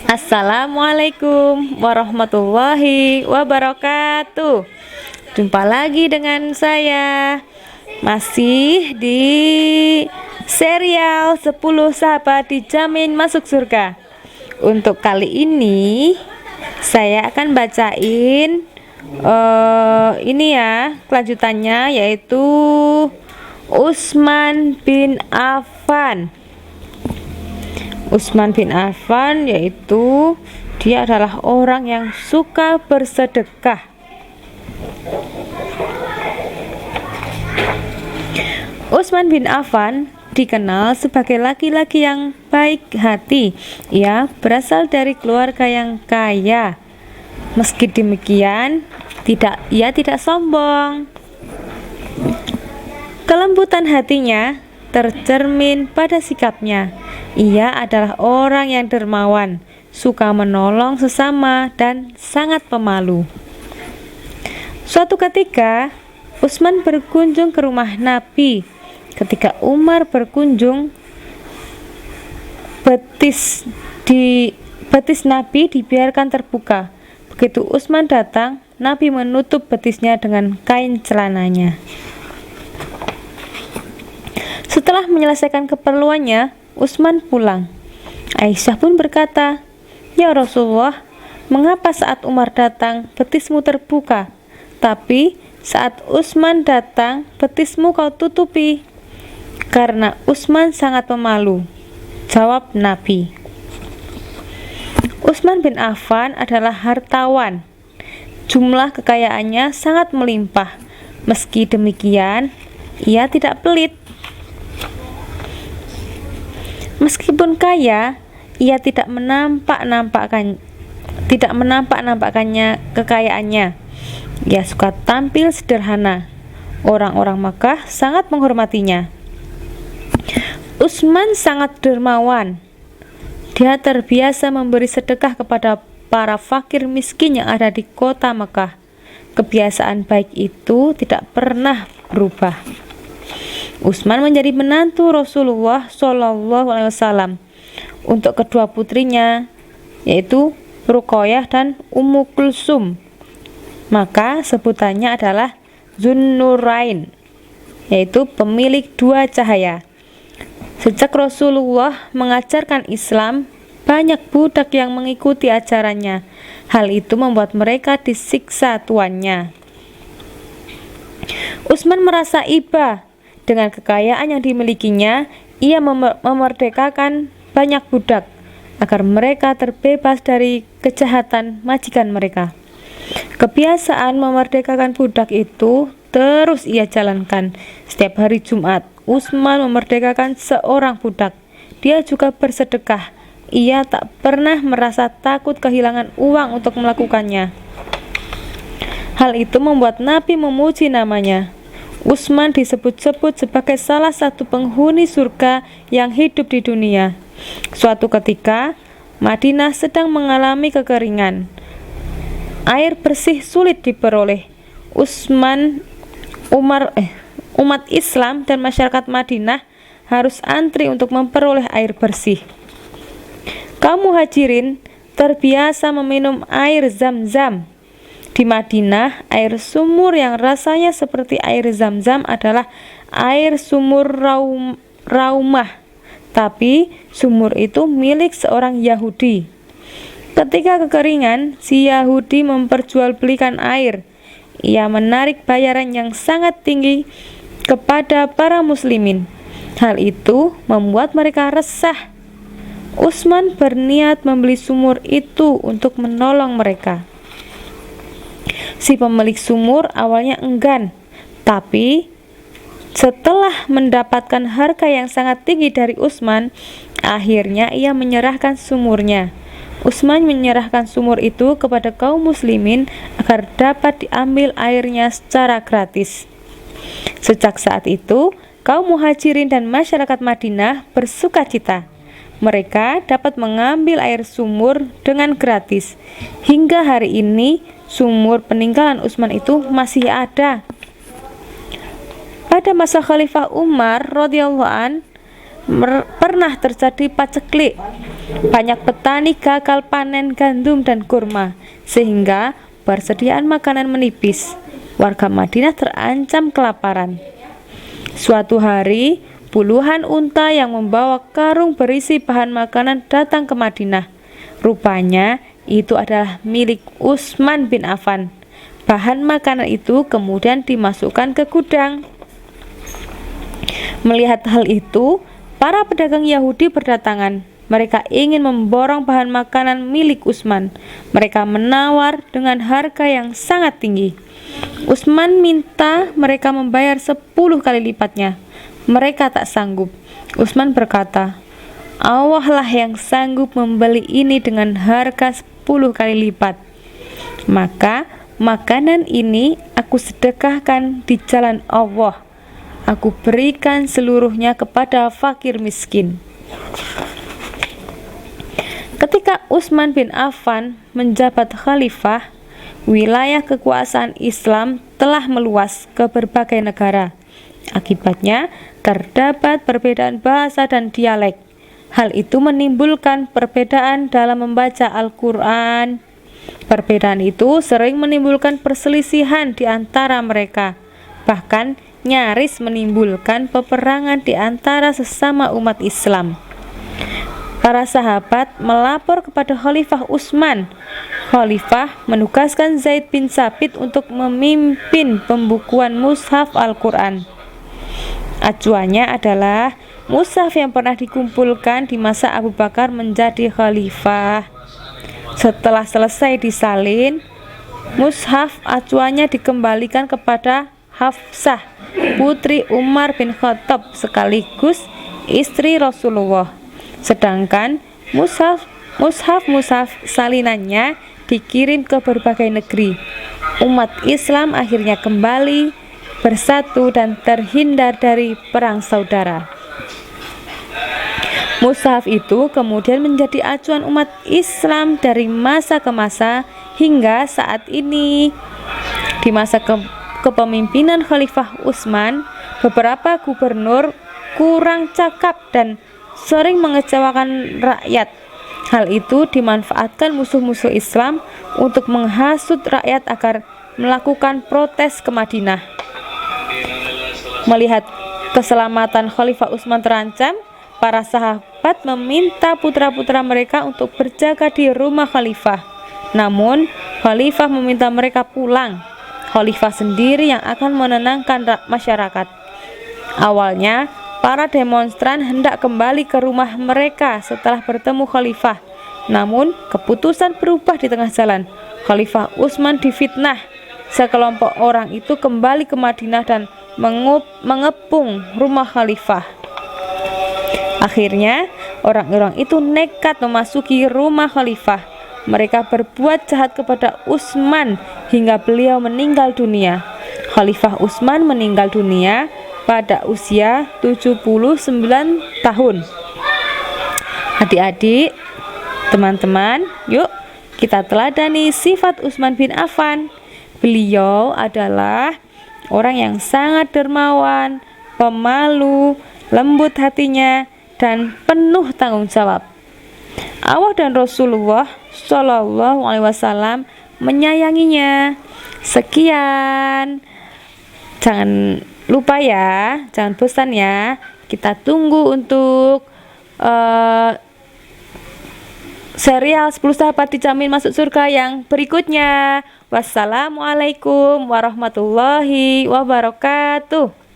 Assalamualaikum warahmatullahi wabarakatuh. Jumpa lagi dengan saya, masih di serial 10 sahabat dijamin masuk surga. Untuk kali ini saya akan bacain ini ya, kelanjutannya, yaitu Utsman bin Affan. Utsman bin Affan yaitu dia adalah orang yang suka bersedekah. Utsman bin Affan dikenal sebagai laki-laki yang baik hati. Ia berasal dari keluarga yang kaya. Meski demikian, ia tidak sombong. Kelembutan hatinya tercermin pada sikapnya. Ia adalah orang yang dermawan, suka menolong sesama, dan sangat pemalu. Suatu ketika, Utsman berkunjung ke rumah Nabi. Ketika Umar berkunjung, betis Nabi dibiarkan terbuka. Begitu Utsman datang, Nabi menutup betisnya dengan kain celananya. Setelah menyelesaikan keperluannya, Utsman pulang. Aisyah pun berkata, "Ya Rasulullah, mengapa saat Umar datang betismu terbuka, tapi saat Utsman datang betismu kau tutupi?" "Karena Utsman sangat pemalu," jawab Nabi. Utsman bin Affan adalah hartawan. Jumlah kekayaannya sangat melimpah. Meski demikian, ia tidak pelit. Meskipun kaya, ia tidak menampak-nampakkannya kekayaannya. Ia suka tampil sederhana. Orang-orang Makkah sangat menghormatinya. Utsman sangat dermawan. Dia terbiasa memberi sedekah kepada para fakir miskin yang ada di kota Makkah. Kebiasaan baik itu tidak pernah berubah. Utsman menjadi menantu Rasulullah SAW untuk kedua putrinya, yaitu Ruqayyah dan Ummu Kulsum. Maka sebutannya adalah Zunnurain, yaitu pemilik dua cahaya. Sejak Rasulullah mengajarkan Islam, banyak budak yang mengikuti ajarannya. Hal itu membuat mereka disiksa tuannya. Utsman merasa iba dengan kekayaan yang dimilikinya. Ia memerdekakan banyak budak agar mereka terbebas dari kejahatan majikan mereka. Kebiasaan memerdekakan budak itu terus ia jalankan. Setiap hari Jumat, Utsman memerdekakan seorang budak. Dia juga bersedekah. Ia tak pernah merasa takut kehilangan uang untuk melakukannya. Hal itu membuat Nabi memuji namanya. Utsman disebut-sebut sebagai salah satu penghuni surga yang hidup di dunia. Suatu ketika, Madinah sedang mengalami kekeringan. Air bersih sulit diperoleh. Umat Islam dan masyarakat Madinah harus antri untuk memperoleh air bersih. Kaum muhajirin terbiasa meminum air Zam-Zam. Di Madinah, air sumur yang rasanya seperti air Zam-Zam adalah air sumur Raumah, tapi sumur itu milik seorang Yahudi. Ketika kekeringan, si Yahudi memperjualbelikan air. Ia menarik bayaran yang sangat tinggi kepada para muslimin. Hal itu membuat mereka resah. Utsman berniat membeli sumur itu untuk menolong mereka. Si pemilik sumur awalnya enggan, tapi setelah mendapatkan harga yang sangat tinggi dari Utsman, akhirnya ia menyerahkan sumurnya. Utsman menyerahkan sumur itu kepada kaum muslimin agar dapat diambil airnya secara gratis. Sejak saat itu, kaum muhajirin dan masyarakat Madinah bersukacita. Mereka dapat mengambil air sumur dengan gratis. Hingga hari ini, sumur peninggalan Utsman itu masih ada. Pada masa Khalifah Umar radhiyallahu an, pernah terjadi paceklik. Banyak petani gagal panen gandum dan kurma, sehingga persediaan makanan menipis. Warga Madinah terancam kelaparan. Suatu hari, puluhan unta yang membawa karung berisi bahan makanan datang ke Madinah. Rupanya, itu adalah milik Utsman bin Affan. Bahan makanan itu kemudian dimasukkan ke gudang. Melihat hal itu, para pedagang Yahudi berdatangan. Mereka ingin memborong bahan makanan milik Utsman. Mereka menawar dengan harga yang sangat tinggi. Utsman minta mereka membayar 10 kali lipatnya. Mereka tak sanggup. Utsman berkata, Allah lah yang sanggup membeli ini dengan harga 10 kali lipat. Maka makanan ini aku sedekahkan di jalan Allah. Aku berikan seluruhnya kepada fakir miskin. Ketika Utsman bin Affan menjabat khalifah, wilayah kekuasaan Islam telah meluas ke berbagai negara. Akibatnya, terdapat perbedaan bahasa dan dialek. Hal itu menimbulkan perbedaan dalam membaca Al-Quran. Perbedaan itu sering menimbulkan perselisihan di antara mereka, bahkan nyaris menimbulkan peperangan di antara sesama umat Islam. Para sahabat melapor kepada Khalifah Utsman. Khalifah menugaskan Zaid bin Tsabit untuk memimpin pembukuan mushaf Al-Quran. Acuannya adalah mushaf yang pernah dikumpulkan di masa Abu Bakar menjadi khalifah. Setelah selesai disalin, mushaf acuannya dikembalikan kepada Hafsah, putri Umar bin Khattab sekaligus istri Rasulullah. Sedangkan mushaf salinannya dikirim ke berbagai negeri. Umat Islam akhirnya kembali bersatu dan terhindar dari perang saudara. Mushaf itu kemudian menjadi acuan umat Islam dari masa ke masa hingga saat ini. Di masa kepemimpinan Khalifah Utsman, beberapa gubernur kurang cakap dan sering mengecewakan rakyat. Hal itu dimanfaatkan musuh-musuh Islam untuk menghasut rakyat agar melakukan protes ke Madinah. Melihat keselamatan Khalifah Utsman terancam, para sahabat meminta putra-putra mereka untuk berjaga di rumah khalifah. Namun, khalifah meminta mereka pulang. Khalifah sendiri yang akan menenangkan masyarakat. Awalnya, para demonstran hendak kembali ke rumah mereka setelah bertemu khalifah. Namun, keputusan berubah di tengah jalan. Khalifah Utsman difitnah. Sekelompok orang itu kembali ke Madinah dan mengepung rumah khalifah. Akhirnya, orang-orang itu nekat memasuki rumah khalifah. Mereka berbuat jahat kepada Utsman hingga beliau meninggal dunia. Khalifah Utsman meninggal dunia pada usia 79 tahun. Adik-adik, teman-teman, yuk kita teladani sifat Utsman bin Affan. Beliau adalah orang yang sangat dermawan, pemalu, lembut hatinya, dan penuh tanggung jawab. Allah dan Rasulullah Shallallahu Alaihi Wasallam menyayanginya. Sekian. Jangan lupa ya, jangan bosan ya. Kita tunggu untuk serial 10 sahabat dijamin masuk surga yang berikutnya. Wassalamualaikum warahmatullahi wabarakatuh.